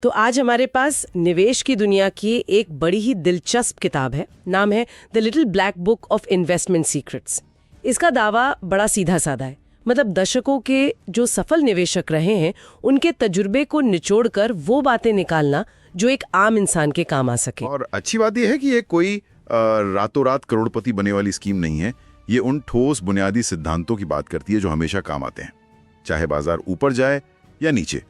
तो आज हमारे पास निवेश की दुनिया की एक बड़ी ही दिलचस्प किताब है। नाम है the little black book of investment secrets. इसका दावा बड़ा सीधा साधा है, मतलब दशकों के जो सफल निवेशक रहे हैं उनके तजुर्बे को निचोड़कर वो बातें निकालना जो एक आम इंसान के काम आ सके। और अच्छी बात यह है कि ये कोई रातों रात करोड़पति बनने वाली स्कीम नहीं है। ये उन ठोस बुनियादी सिद्धांतों की बात करती है जो हमेशा काम आते हैं, चाहे बाजार ऊपर जाए या नीचे।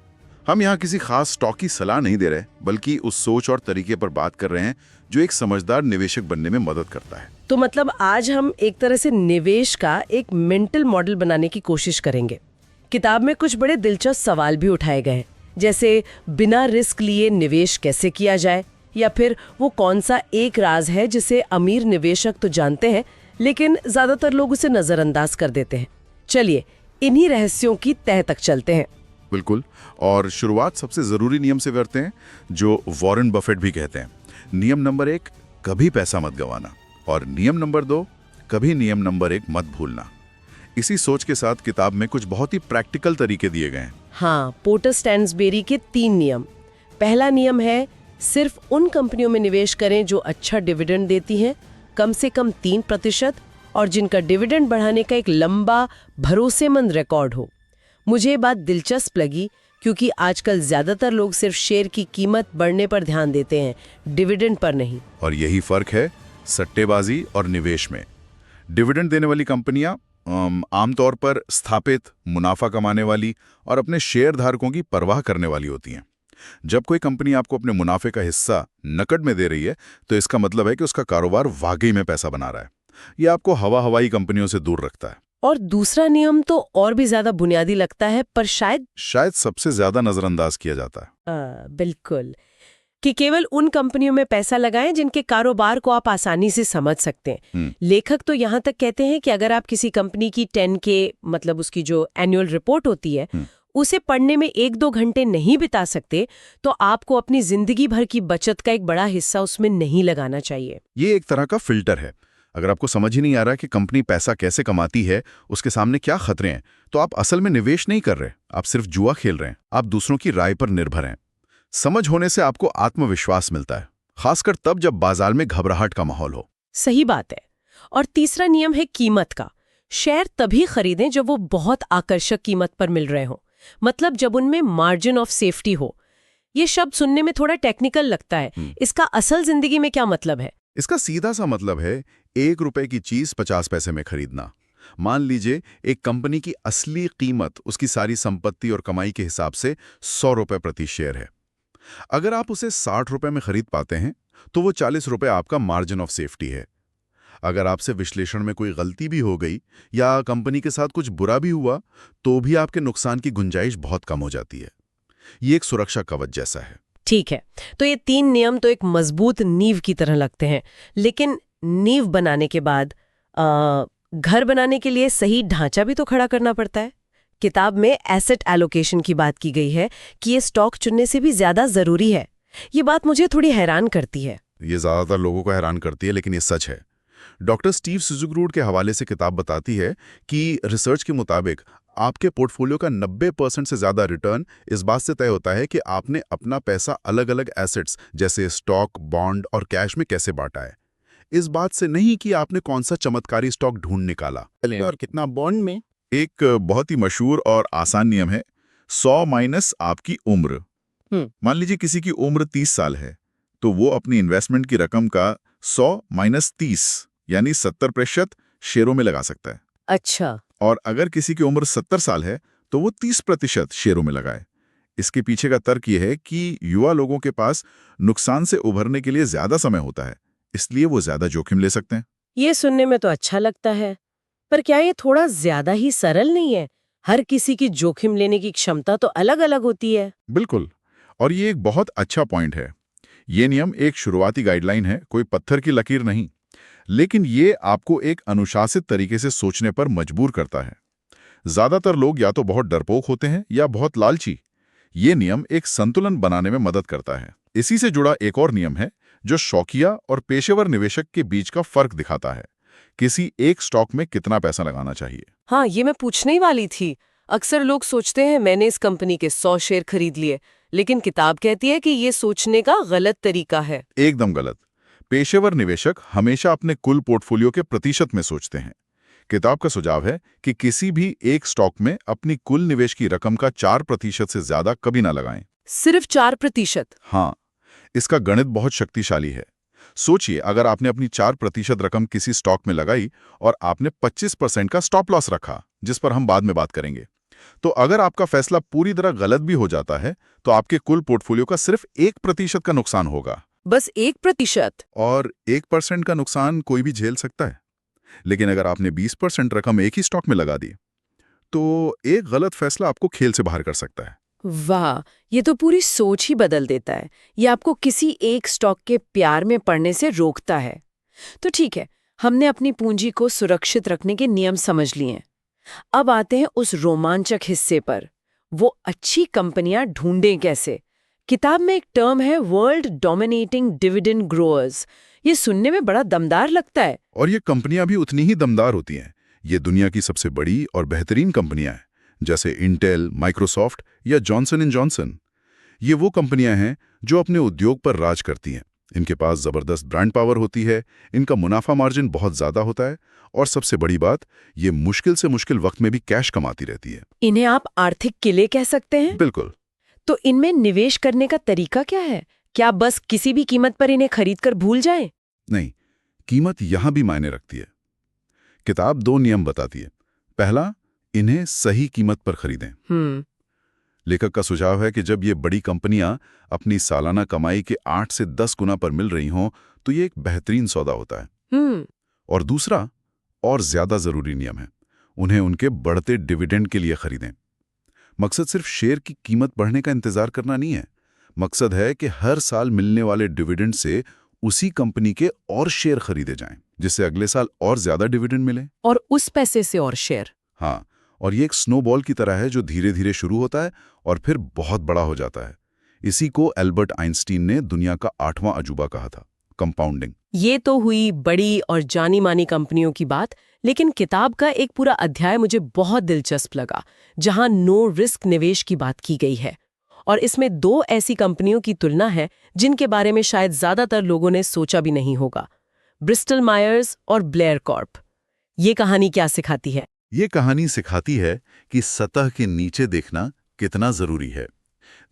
हम यहाँ किसी खास स्टॉक की सलाह नहीं दे रहे, बल्कि उस सोच और तरीके पर बात कर रहे हैं जो एक समझदार निवेशक बनने में मदद करता है। तो मतलब आज हम एक तरह से निवेश का एक मेंटल मॉडल बनाने की कोशिश करेंगे। किताब में कुछ बड़े दिलचस्प सवाल भी उठाए गए हैं, जैसे बिना रिस्क लिए निवेश कैसे किया जाए, या फिर वो कौन सा एक राज है जिसे अमीर निवेशक तो जानते हैं लेकिन ज्यादातर लोग उसे नजरअंदाज कर देते हैं। चलिए इन्हीं रहस्यों की तह तक चलते हैं। बिल्कुल, और शुरुआत सबसे जरूरी नियम से करते हैं जो वॉरेन बफेट भी कहते हैं। नियम नंबर 1, कभी पैसा मत गंवाना, और नियम नंबर 2, कभी नियम नंबर 1 मत भूलना। इसी सोच के साथ किताब में कुछ बहुत ही प्रैक्टिकल तरीके दिए गए हैं। हाँ, पोर्टर स्टैन्सबेरी के 3 नियम। पहला नियम है सिर्फ उन कंपनियों में निवेश करें जो अच्छा डिविडेंड देती हैं, कम से कम 3%, और जिनका डिविडेंड बढ़ाने का एक लंबा भरोसेमंद रिकॉर्ड हो। मुझे ये बात दिलचस्प लगी क्योंकि आजकल ज्यादातर लोग सिर्फ शेयर की कीमत बढ़ने पर ध्यान देते हैं, डिविडेंड पर नहीं। और यही फर्क है सट्टेबाजी और निवेश में। डिविडेंड देने वाली कंपनियां आमतौर पर स्थापित, मुनाफा कमाने वाली और अपने शेयर धारकों की परवाह करने वाली होती हैं। जब कोई कंपनी आपको अपने मुनाफे का हिस्सा नकद में दे रही है, तो इसका मतलब है कि उसका कारोबार वाकई में पैसा बना रहा है। यह आपको हवाई कंपनियों से दूर रखता है। और दूसरा नियम तो और भी ज्यादा बुनियादी लगता है, पर शायद सबसे ज्यादा नजरअंदाज किया जाता है। बिल्कुल, कि केवल उन कंपनियों में पैसा लगाएं जिनके कारोबार को आप आसानी से समझ सकते हैं। लेखक तो यहाँ तक कहते हैं कि अगर आप किसी कंपनी की 10K मतलब उसकी जो एनुअल रिपोर्ट होती है उसे पढ़ने में 1-2 घंटे नहीं बिता सकते, तो आपको अपनी जिंदगी भर की बचत का एक बड़ा हिस्सा उसमें नहीं लगाना चाहिए। ये एक तरह का फिल्टर है। अगर आपको समझ ही नहीं आ रहा कि कंपनी पैसा कैसे कमाती है, उसके सामने क्या खतरे हैं, तो आप असल में निवेश नहीं कर रहे, आप सिर्फ जुआ खेल रहे हैं। आप दूसरों की राय पर निर्भर हैं। समझ होने से आपको आत्मविश्वास मिलता है, खासकर तब जब बाजार में घबराहट का माहौल हो। सही बात है। और तीसरा नियम है कीमत का। शेयर तभी खरीदें जब वो बहुत आकर्षक कीमत पर मिल रहे हो, मतलब जब उनमें मार्जिन ऑफ सेफ्टी हो। ये शब्द सुनने में थोड़ा टेक्निकल लगता है, इसका असल जिंदगी में क्या मतलब है? इसका सीधा सा मतलब है 1 रुपए की चीज 50 पैसे में खरीदना। मान लीजिए एक कंपनी की असली कीमत उसकी सारी संपत्ति और कमाई के हिसाब से 100 रुपए प्रति शेयर है। अगर आप उसे 60 रुपए में खरीद पाते हैं, तो वो 40 रुपए आपका मार्जिन ऑफ सेफ्टी है। अगर आपसे विश्लेषण में कोई गलती भी हो गई या कंपनी के साथ कुछ बुरा भी हुआ, तो भी आपके नुकसान की गुंजाइश बहुत कम हो जाती है। ये एक सुरक्षा कवच जैसा है। ठीक है, तो ये 3 नियम तो एक मजबूत नींव की तरह लगते हैं, लेकिन नींव बनाने के बाद घर बनाने के लिए सही ढांचा भी तो खड़ा करना पड़ता है। किताब में एसेट एलोकेशन की बात की गई है कि ये स्टॉक चुनने से भी ज्यादा जरूरी है। ये बात मुझे थोड़ी हैरान करती है। ये ज्यादातर लोगों को हैरान करती है, लेकिन ये सच है। डॉक्टर स्टीव सुजुग्रूड के हवाले से किताब बताती है कि रिसर्च के मुताबिक आपके पोर्टफोलियो का 90% से ज्यादा रिटर्न इस बात से तय होता है कि आपने अपना पैसा अलग अलग एसेट्स जैसे स्टॉक, बॉन्ड और कैश में कैसे बांटा है। इस बात से नहीं कि आपने कौन सा चमत्कारी स्टॉक ढूंढ निकाला और कितना बॉन्ड में। एक बहुत ही मशहूर और आसान नियम है 100 माइनस आपकी उम्र। मान लीजिए किसी की उम्र 30 साल है, तो वो अपनी इन्वेस्टमेंट की रकम का 100 माइनस 30 यानी 70% शेयरों में लगा सकता है। अच्छा। और अगर किसी की उम्र 70 साल है, तो वो 30% शेयरों में लगाए। इसके पीछे का तर्क यह है कि युवा लोगों के पास नुकसान से उभरने के लिए ज्यादा समय होता है, इसलिए वो ज्यादा जोखिम ले सकते हैं। ये सुनने में तो अच्छा लगता है, पर क्या ये थोड़ा ज्यादा ही सरल नहीं है? हर किसी की जोखिम लेने की क्षमता तो अलग अलग होती है। बिल्कुल, और ये एक बहुत अच्छा पॉइंट है। ये नियम एक शुरुआती गाइडलाइन है, कोई पत्थर की लकीर नहीं, लेकिन ये आपको एक अनुशासित तरीके से सोचने पर मजबूर करता है। ज्यादातर लोग या तो बहुत डरपोक होते हैं या बहुत लालची। ये नियम एक संतुलन बनाने में मदद करता है। इसी से जुड़ा एक और नियम है जो शौकिया और पेशेवर निवेशक के बीच का फर्क दिखाता है। किसी एक स्टॉक में कितना पैसा लगाना चाहिए। हाँ, ये मैं पूछने ही वाली थी। अक्सर लोग सोचते हैं मैंने इस कंपनी के 100 शेयर खरीद लिए, लेकिन किताब कहती है कि ये सोचने का गलत तरीका है। एकदम गलत। पेशेवर निवेशक हमेशा अपने कुल पोर्टफोलियो के प्रतिशत में सोचते हैं। किताब का सुझाव है कि किसी भी एक स्टॉक में अपनी कुल निवेश की रकम का 4% से ज्यादा कभी ना लगाएं। सिर्फ 4%? हाँ, इसका गणित बहुत शक्तिशाली है। सोचिए, अगर आपने अपनी 4% रकम किसी स्टॉक में लगाई और आपने 25% का स्टॉप लॉस रखा, जिस पर हम बाद में बात करेंगे, तो अगर आपका फैसला पूरी तरह गलत भी हो जाता है तो आपके कुल पोर्टफोलियो का सिर्फ 1% का नुकसान होगा। बस 1%? और 1% का नुकसान कोई भी झेल सकता है। लेकिन अगर आपने 20% रकम एक ही स्टॉक में लगा दी तो एक गलत फैसला आपको खेल से बाहर कर सकता है। वाह, ये तो पूरी सोच ही बदल देता है। ये आपको किसी एक स्टॉक के प्यार में पड़ने से रोकता है। तो ठीक है, हमने अपनी पूंजी को सुरक्षित रखने के नियम समझ लिए हैं। अब आते हैं उस रोमांचक हिस्से पर, वो अच्छी कंपनियां ढूंढें कैसे। किताब में एक टर्म है, वर्ल्ड डोमिनेटिंग डिविडेंड ग्रोअर्स। ये सुनने में बड़ा दमदार लगता है। और ये कंपनियां भी उतनी ही दमदार होती हैं। ये दुनिया की सबसे बड़ी और बेहतरीन कंपनियां हैं, जैसे इंटेल, माइक्रोसॉफ्ट या जॉनसन एंड जॉनसन। ये वो कंपनियां हैं जो अपने उद्योग पर राज करती हैं। इनके पास जबरदस्त ब्रांड पावर होती है, इनका मुनाफा मार्जिन बहुत ज्यादा होता है, और सबसे बड़ी बात, ये मुश्किल से मुश्किल वक्त में भी कैश कमाती रहती है। इन्हें आप आर्थिक किले कह सकते हैं। बिल्कुल। तो इनमें निवेश करने का तरीका क्या है? क्या बस किसी भी कीमत पर इन्हें खरीदकर भूल जाएं? नहीं, कीमत यहां भी मायने रखती है। किताब 2 नियम बताती है। पहला, इन्हें सही कीमत पर खरीदें। लेखक का सुझाव है कि जब ये बड़ी कंपनियां अपनी सालाना कमाई के 8 से 10 गुना पर मिल रही हों तो ये एक बेहतरीन सौदा होता है। और दूसरा और ज्यादा जरूरी नियम है, उन्हें उनके बढ़ते डिविडेंड के लिए खरीदें। मकसद सिर्फ शेयर की कीमत बढ़ने का इंतजार करना नहीं है। मकसद है कि हर साल मिलने वाले डिविडेंड से उसी कंपनी के और शेयर खरीदे जाएं, जिससे अगले साल और ज्यादा डिविडेंड मिले। और उस पैसे से और शेयर। हाँ, और ये एक स्नोबॉल की तरह है जो धीरे धीरे शुरू होता है और फिर बहुत बड़ा हो जाता है। इसी को एल्बर्ट आइंस्टीन ने दुनिया का 8वां अजूबा कहा था, कंपाउंडिंग। ये तो हुई बड़ी और जानी मानी कंपनियों की बात, लेकिन किताब का एक पूरा अध्याय मुझे बहुत दिलचस्प लगा, जहां नो रिस्क निवेश की बात की गई है। और इसमें 2 ऐसी कंपनियों की तुलना है जिनके बारे में शायद ज्यादातर लोगों ने सोचा भी नहीं होगा, ब्रिस्टल मायर्स और ब्लेयर कॉर्प। ये कहानी क्या सिखाती है? ये कहानी सिखाती है कि सतह के नीचे देखना कितना जरूरी है।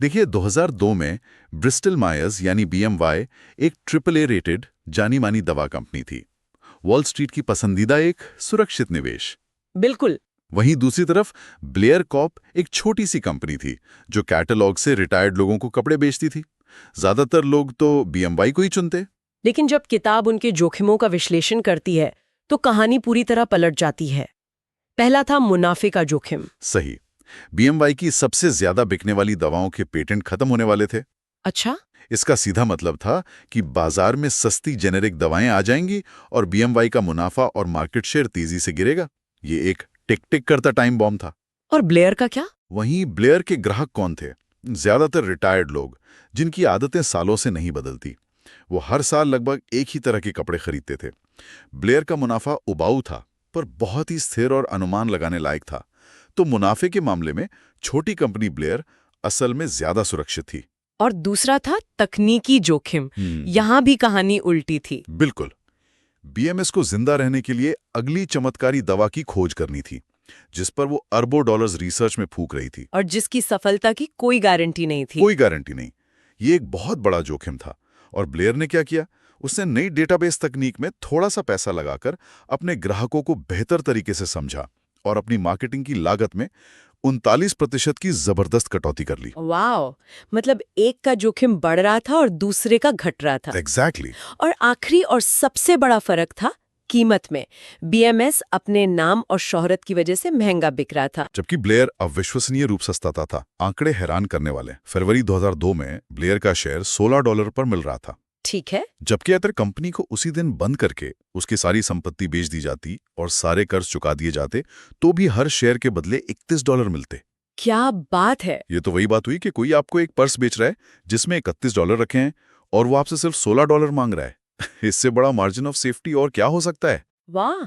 देखिए, 2002 में ब्रिस्टल मायर्स यानी BMY एक AAA रेटेड जानी मानी दवा कंपनी थी। वॉल स्ट्रीट की पसंदीदा एक सुरक्षित निवेश। बिल्कुल। वहीं दूसरी तरफ ब्लेयर कॉर्प एक छोटी सी कंपनी थी जो कैटलॉग से रिटायर्ड लोगों को कपड़े बेचती थी। ज्यादातर लोग तो BMY को ही चुनते। लेकिन जब किताब उनके जोखिमों का विश्लेषण करती है तो कहानी पूरी तरह पलट जाती है। पहला था मुनाफे का जोखिम। सही। BMY की सबसे ज्यादा बिकने वाली दवाओं के पेटेंट खत्म होने वाले थे। अच्छा। इसका सीधा मतलब था कि बाजार में सस्ती जेनेरिक दवाएं आ जाएंगी और BMY का मुनाफा और मार्केट शेयर तेजी से गिरेगा। ये एक टिक टिक करता टाइम बॉम्ब था। और ब्लेयर का क्या? वहीं ब्लेयर के ग्राहक कौन थे? ज्यादातर रिटायर्ड लोग, जिनकी आदतें सालों से नहीं बदलती। वो हर साल लगभग एक ही तरह के कपड़े खरीदते थे। ब्लेयर का मुनाफा उबाऊ था, पर बहुत ही स्थिर और अनुमान लगाने लायक था। तो मुनाफे के मामले में छोटी कंपनी ब्लेयर असल में ज्यादा सुरक्षित थी। और दूसरा था तकनीकी जोखिम। यहां भी कहानी उल्टी थी। बिल्कुल। BMS को जिंदा रहने के लिए अगली चमत्कारी दवा की खोज करनी थी, जिस पर वो अरबों डॉलर्स रिसर्च में फूंक रही थी। और जिसकी सफलता की कोई गारंटी नहीं थी। कोई गारंटी नहीं। ये एक बहुत बड़ा जोखिम था। और ब्लेयर ने क्या किया? उसने नई डेटाबेस तकनीक में थोड़ा सा पैसा लगाकर अपने ग्राहकों को बेहतर तरीके से समझा और अपनी मार्केटिंग की लागत में 39% की जबरदस्त कटौती कर ली। वाह, मतलब एक का जोखिम बढ़ रहा था और दूसरे का घट रहा था। एग्जैक्टली। और आखिरी और सबसे बड़ा फर्क था कीमत में। BMS अपने नाम और शोहरत की वजह से महंगा बिक रहा था, जबकि ब्लेयर अविश्वसनीय रूप से सस्ता था। आंकड़े हैरान करने वाले। फरवरी 2002 में ब्लेयर का शेयर $16 पर मिल रहा था। ठीक है। जबकि अगर कंपनी को उसी दिन बंद करके उसकी सारी संपत्ति बेच दी जाती और सारे कर्ज चुका दिए जाते तो भी हर शेयर के बदले $31 मिलते। क्या बात है। ये तो वही बात हुई कि कोई आपको एक पर्स बेच रहा है जिसमें $31 रखे हैं और वो आपसे सिर्फ $16 मांग रहा है। इससे बड़ा मार्जिन ऑफ सेफ्टी और क्या हो सकता है? वाह,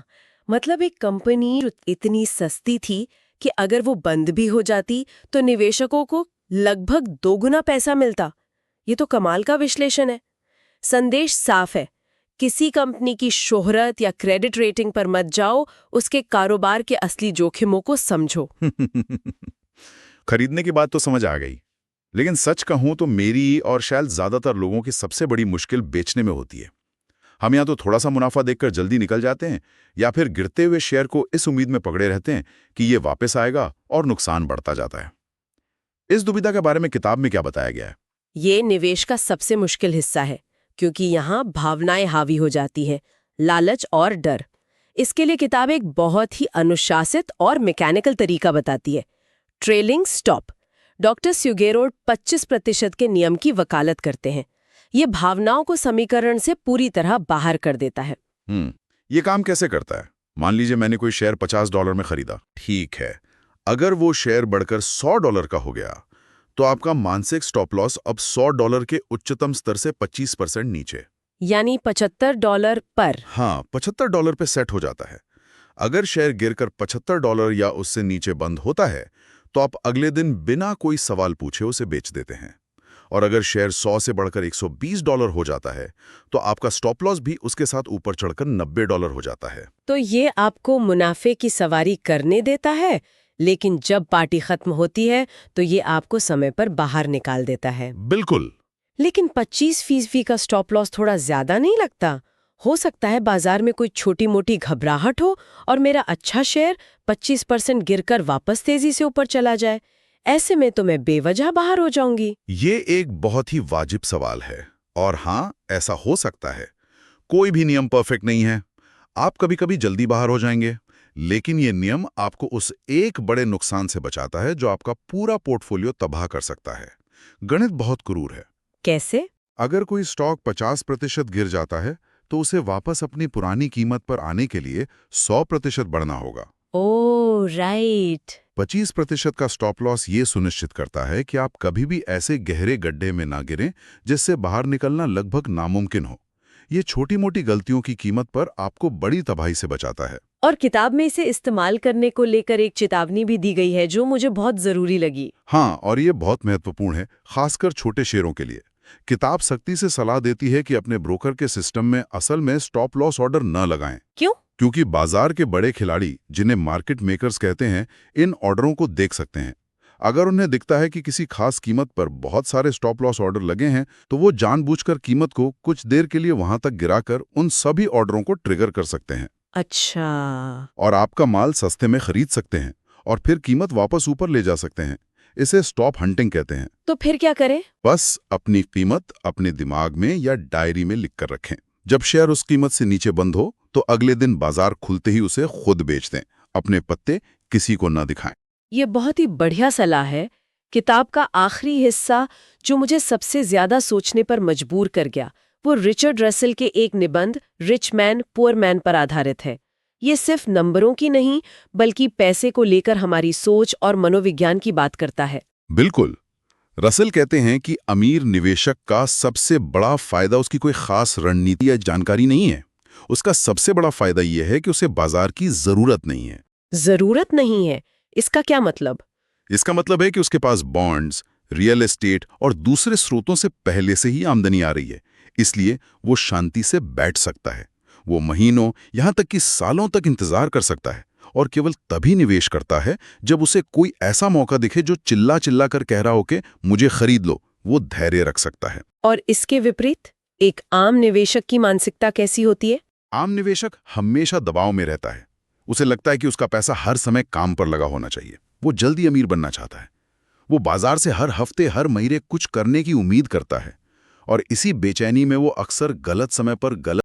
मतलब एक कंपनी जो इतनी सस्ती थी कि अगर वो बंद भी हो जाती तो निवेशकों को लगभग 2 गुना पैसा मिलता। ये तो कमाल का विश्लेषण है। संदेश साफ है, किसी कंपनी की शोहरत या क्रेडिट रेटिंग पर मत जाओ, उसके कारोबार के असली जोखिमों को समझो। खरीदने की बात तो समझ आ गई, लेकिन सच कहूं तो मेरी और शायद ज्यादातर लोगों की सबसे बड़ी मुश्किल बेचने में होती है। हम या तो थोड़ा सा मुनाफा देखकर जल्दी निकल जाते हैं, या फिर गिरते हुए शेयर को इस उम्मीद में पकड़े रहते हैं कि ये वापस आएगा, और नुकसान बढ़ता जाता है। इस दुविधा के बारे में किताब में क्या बताया गया है? ये निवेश का सबसे मुश्किल हिस्सा है, क्योंकि यहाँ भावनाएं हावी हो जाती हैं, लालच और डर। इसके लिए किताब एक बहुत ही अनुशासित और मैकेनिकल तरीका बताती है, ट्रेलिंग स्टॉप। डॉक्टर स्युगेरो 25% के नियम की वकालत करते हैं। ये भावनाओं को समीकरण से पूरी तरह बाहर कर देता है। ये काम कैसे करता है? मान लीजिए मैंने कोई शेयर $50 में खरीदा। ठीक है, अगर वो शेयर बढ़कर $100 का हो गया, तो आपका मानसिक स्टॉप लॉस अब $100 के उच्चतम स्तर से 25% नीचे, यानी $75 पर। हाँ, $75 पे सेट हो जाता है। अगर शेयर गिरकर $75 या उससे नीचे बंद होता है, तो आप अगले दिन बिना कोई सवाल पूछे उसे बेच देते हैं। और अगर शेयर 100 से बढ़कर $120 हो जाता है, तो आपका स्टॉप लॉस भी उसके साथ ऊपर चढ़कर $90 हो जाता है। तो ये आपको मुनाफे की सवारी करने देता है, लेकिन जब पार्टी खत्म होती है तो ये आपको समय पर बाहर निकाल देता है। बिल्कुल। लेकिन 25% का स्टॉप लॉस थोड़ा ज्यादा नहीं लगता? हो सकता है बाजार में कोई छोटी मोटी घबराहट हो और मेरा अच्छा शेयर 25% गिरकर वापस तेजी से ऊपर चला जाए। ऐसे में तो मैं बेवजह बाहर हो जाऊंगी। ये एक बहुत ही वाजिब सवाल है, और हाँ, ऐसा हो सकता है। कोई भी नियम परफेक्ट नहीं है। आप कभी कभी जल्दी बाहर हो जाएंगे, लेकिन ये नियम आपको उस एक बड़े नुकसान से बचाता है जो आपका पूरा पोर्टफोलियो तबाह कर सकता है। गणित बहुत क्रूर है। कैसे? अगर कोई स्टॉक 50% गिर जाता है, तो उसे वापस अपनी पुरानी कीमत पर आने के लिए 100% बढ़ना होगा। Oh right. 25% का स्टॉप लॉस ये सुनिश्चित करता है कि आप कभी भी ऐसे गहरे गड्ढे में ना गिरें जिससे बाहर निकलना लगभग नामुमकिन हो। ये छोटी मोटी गलतियों की कीमत पर आपको बड़ी तबाही से बचाता है। और किताब में इसे इस्तेमाल करने को लेकर एक चेतावनी भी दी गई है जो मुझे बहुत जरूरी लगी। हाँ, और ये बहुत महत्वपूर्ण है, खासकर छोटे शेयरों के लिए। किताब सख्ती से सलाह देती है कि अपने ब्रोकर के सिस्टम में असल में स्टॉप लॉस ऑर्डर न लगाएं। क्यों? क्योंकि बाजार के बड़े खिलाड़ी, जिन्हें मार्केट मेकर्स कहते हैं, इन ऑर्डरों को देख सकते हैं। अगर उन्हें दिखता है कि किसी खास कीमत पर बहुत सारे स्टॉप लॉस ऑर्डर लगे हैं, तो वो जानबूझकर कीमत को कुछ देर के लिए वहां तक गिराकर उन सभी ऑर्डरों को ट्रिगर कर सकते हैं। अच्छा। और आपका माल सस्ते में खरीद सकते हैं और फिर कीमत वापस ऊपर ले जा सकते हैं। इसे स्टॉप हंटिंग कहते हैं। तो फिर क्या करें? बस अपनी कीमत अपने दिमाग में या डायरी में लिख कर रखें। जब शेयर उस कीमत से नीचे बंद हो, तो अगले दिन बाजार खुलते ही उसे खुद बेच दें। अपने पत्ते किसी को न दिखाएं। ये बहुत ही बढ़िया सलाह है। किताब का आखिरी हिस्सा जो मुझे सबसे ज्यादा सोचने पर मजबूर कर गया, वो रिचर्ड रसेल के एक निबंध रिच मैन पुअर मैन पर आधारित है। ये सिर्फ नंबरों की नहीं, बल्कि पैसे को लेकर हमारी सोच और मनोविज्ञान की बात करता है। बिल्कुल। रसेल कहते हैं कि अमीर निवेशक का सबसे बड़ा फायदा उसकी कोई खास रणनीति या जानकारी नहीं है। उसका सबसे बड़ा फायदा यह है कि उसे बाजार की जरूरत नहीं है। जरूरत नहीं है? इसका क्या मतलब? इसका मतलब है कि उसके पास बॉन्ड्स, रियल एस्टेट और दूसरे स्रोतों से पहले से ही आमदनी आ रही है, इसलिए वो शांति से बैठ सकता है। वो महीनों, यहां तक कि सालों तक इंतजार कर सकता है, और केवल तभी निवेश करता है जब उसे कोई ऐसा मौका दिखे जो चिल्ला चिल्ला कर कह रहा हो कि मुझे खरीद लो। वो धैर्य रख सकता है। और इसके विपरीत एक आम निवेशक की मानसिकता कैसी होती है? आम निवेशक हमेशा दबाव में रहता है। उसे लगता है कि उसका पैसा हर समय काम पर लगा होना चाहिए। वो जल्दी अमीर बनना चाहता है। वो बाजार से हर हफ्ते, हर महीने कुछ करने की उम्मीद करता है, और इसी बेचैनी में वो अक्सर गलत समय पर गलत